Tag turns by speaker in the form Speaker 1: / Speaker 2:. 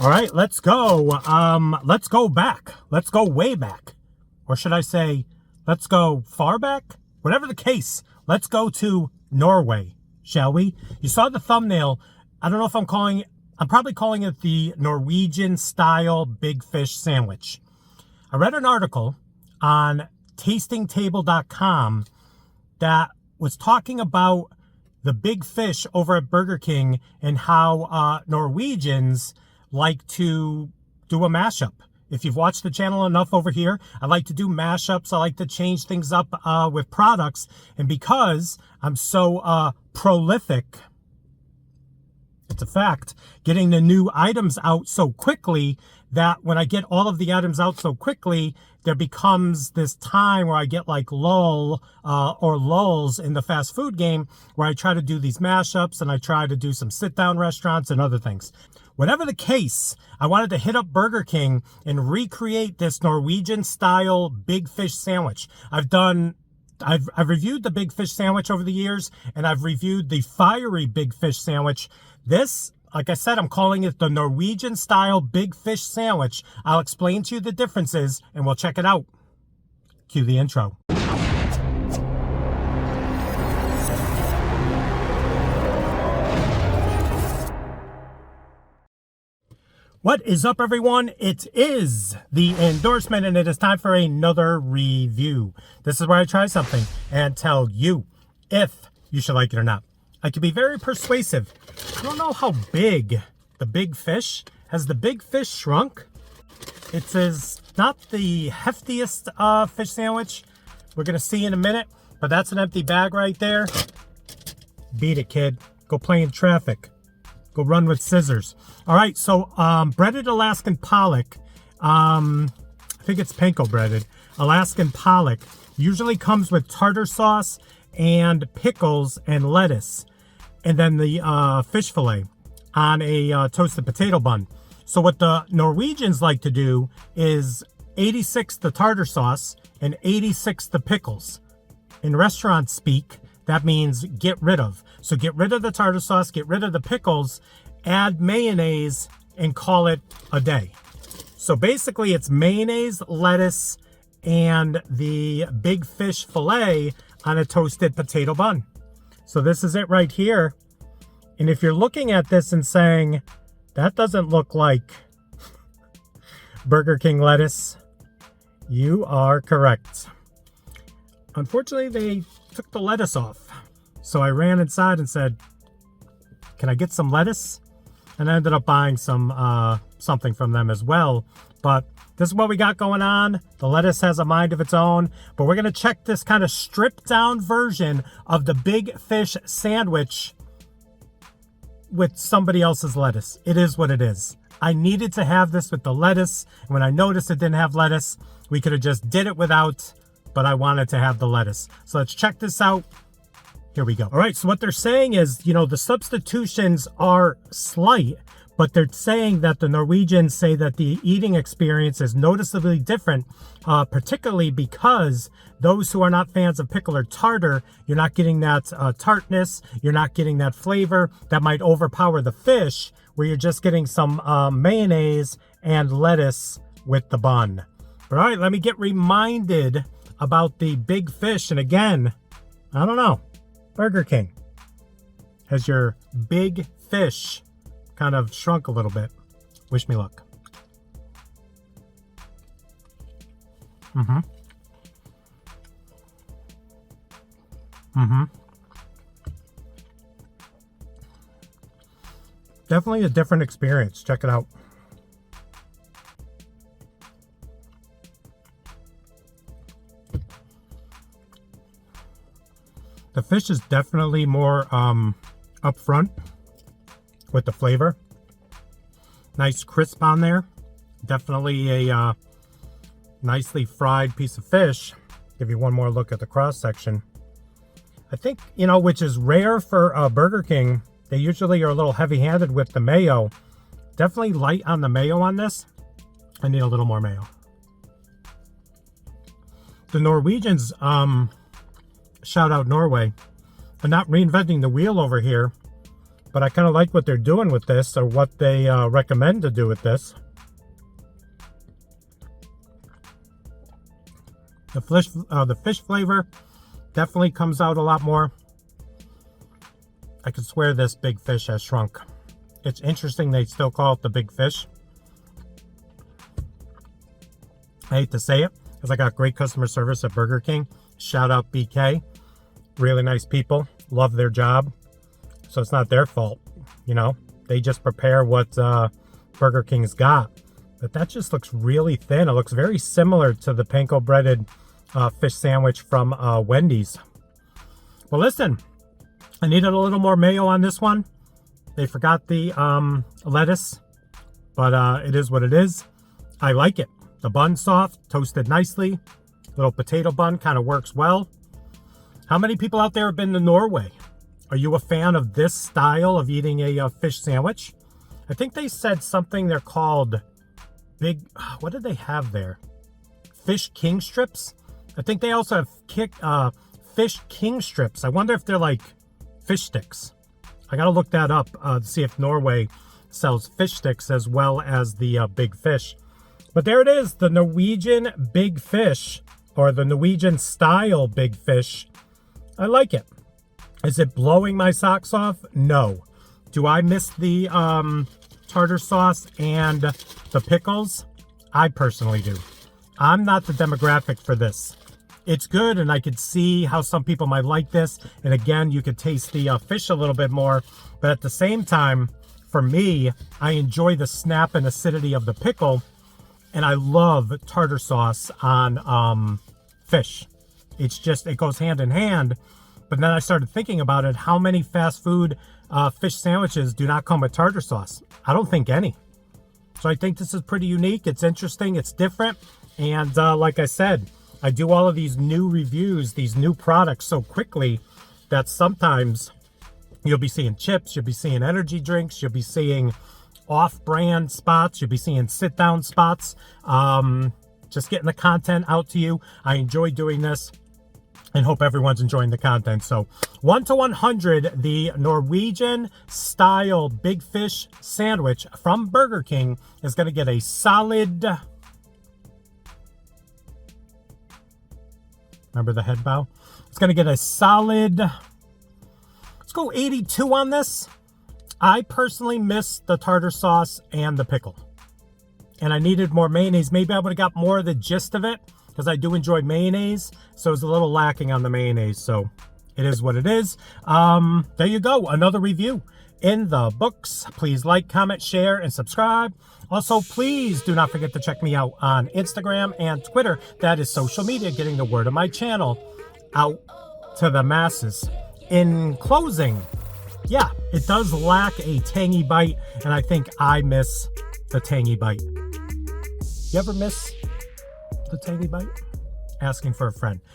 Speaker 1: All right, let's go. Let's go back. Let's go way back. Or should I say, let's go far back? Whatever the case, let's go to Norway, shall we? You saw the thumbnail. I don't know if I'm probably calling it the Norwegian style big fish sandwich. I read an article on tastingtable.com that was talking about the big fish over at Burger King and how Norwegians like to do a mashup. If you've watched the channel enough over here, I like to do mashups. I like to change things up with products. And because I'm so prolific, it's a fact, getting the new items out so quickly, that when I get all of the items out so quickly, there becomes this time where I get like lull or lulls in the fast food game where I try to do these mashups and I try to do some sit-down restaurants and other things. Whatever the case, I wanted to hit up Burger King and recreate this Norwegian style big fish sandwich. I've reviewed the big fish sandwich over the years, and I've reviewed the fiery big fish sandwich. This, like I said, I'm calling it the Norwegian style big fish sandwich. I'll explain to you the differences and we'll check it out. Cue the intro. What is up, everyone? It is the endorsement, and it is time for another review. This is where I try something and tell you if you should like it or not. I can be very persuasive. I don't know how big the big fish. Has the big fish shrunk? It is not the heftiest fish sandwich. We're going to see in a minute, but that's an empty bag right there. Beat it, kid. Go play in traffic. Go run with scissors. All right, so breaded Alaskan pollock. I think it's panko-breaded. Alaskan pollock usually comes with tartar sauce and pickles and lettuce. And then the fish fillet on a toasted potato bun. So what the Norwegians like to do is 86 the tartar sauce and 86 the pickles. In restaurant speak, that means get rid of. So get rid of the tartar sauce, get rid of the pickles, add mayonnaise, and call it a day. So basically it's mayonnaise, lettuce, and the big fish fillet on a toasted potato bun. So this is it right here. And if you're looking at this and saying, that doesn't look like Burger King lettuce, you are correct. Unfortunately, they took the lettuce off. So I ran inside and said, can I get some lettuce? And I ended up buying some something from them as well. But this is what we got going on. The lettuce has a mind of its own. But we're going to check this kind of stripped down version of the big fish sandwich with somebody else's lettuce. It is what it is. I needed to have this with the lettuce. And when I noticed it didn't have lettuce, we could have just did it without, but I wanted to have the lettuce. So let's check this out. Here we go. All right, so what they're saying is, you know, the substitutions are slight, but they're saying that the Norwegians say that the eating experience is noticeably different, particularly because those who are not fans of pickle or tartar, you're not getting that tartness, you're not getting that flavor that might overpower the fish, where you're just getting some mayonnaise and lettuce with the bun. But all right, let me get reminded about the big fish. And again, I don't know. Burger King has your big fish kind of shrunk a little bit. Wish me luck. Definitely a different experience. Check it out. The fish is definitely more upfront with the flavor. Nice crisp on there. Definitely a nicely fried piece of fish. Give you one more look at the cross section. I think, you know, which is rare for Burger King. They usually are a little heavy-handed with the mayo. Definitely light on the mayo on this. I need a little more mayo. The Norwegians, shout out Norway, are not reinventing the wheel over here. But I kind of like what they're doing with this, or what they recommend to do with this. The fish flavor definitely comes out a lot more. I could swear this big fish has shrunk. It's interesting they still call it the big fish. I hate to say it, because I got great customer service at Burger King. Shout out BK. Really nice people. Love their job. So it's not their fault, you know. They just prepare what Burger King's got. But that just looks really thin. It looks very similar to the panko-breaded fish sandwich from Wendy's. Well, listen, I needed a little more mayo on this one. They forgot the lettuce, but it is what it is. I like it. The bun's soft, toasted nicely. Little potato bun kind of works well. How many people out there have been to Norway? Are you a fan of this style of eating a fish sandwich? I think they said something they're called what did they have there? Fish king strips? I think they also have fish king strips. I wonder if they're like fish sticks. I gotta look that up to see if Norway sells fish sticks as well as the big fish. But there it is, the Norwegian big fish, or the Norwegian style big fish. I like it. Is it blowing my socks off? No. Do I miss the tartar sauce and the pickles? I personally do. I'm not the demographic for this. It's good, and I could see how some people might like this. And again, you could taste the fish a little bit more. But at the same time, for me, I enjoy the snap and acidity of the pickle. And I love tartar sauce on fish. It's just, it goes hand in hand. But then I started thinking about it. How many fast food fish sandwiches do not come with tartar sauce? I don't think any. So I think this is pretty unique. It's interesting. It's different. And like I said, I do all of these new reviews, these new products so quickly that sometimes you'll be seeing chips, you'll be seeing energy drinks, you'll be seeing off-brand spots, you'll be seeing sit-down spots. Just getting the content out to you. I enjoy doing this and hope everyone's enjoying the content. So 1 to 100, the Norwegian style big fish sandwich from Burger King is going to get a solid, remember the head bow? It's going to get a solid, let's go 82 on this. I personally missed the tartar sauce and the pickle. And I needed more mayonnaise. Maybe I would have got more of the gist of it, because I do enjoy mayonnaise. So it's a little lacking on the mayonnaise. So it is what it is. There you go. Another review in the books. Please like, comment, share, and subscribe. Also, please do not forget to check me out on Instagram and Twitter. That is social media, getting the word of my channel out to the masses. In closing, yeah, it does lack a tangy bite, and I think I miss the tangy bite. You ever miss the tangy bite? Asking for a friend.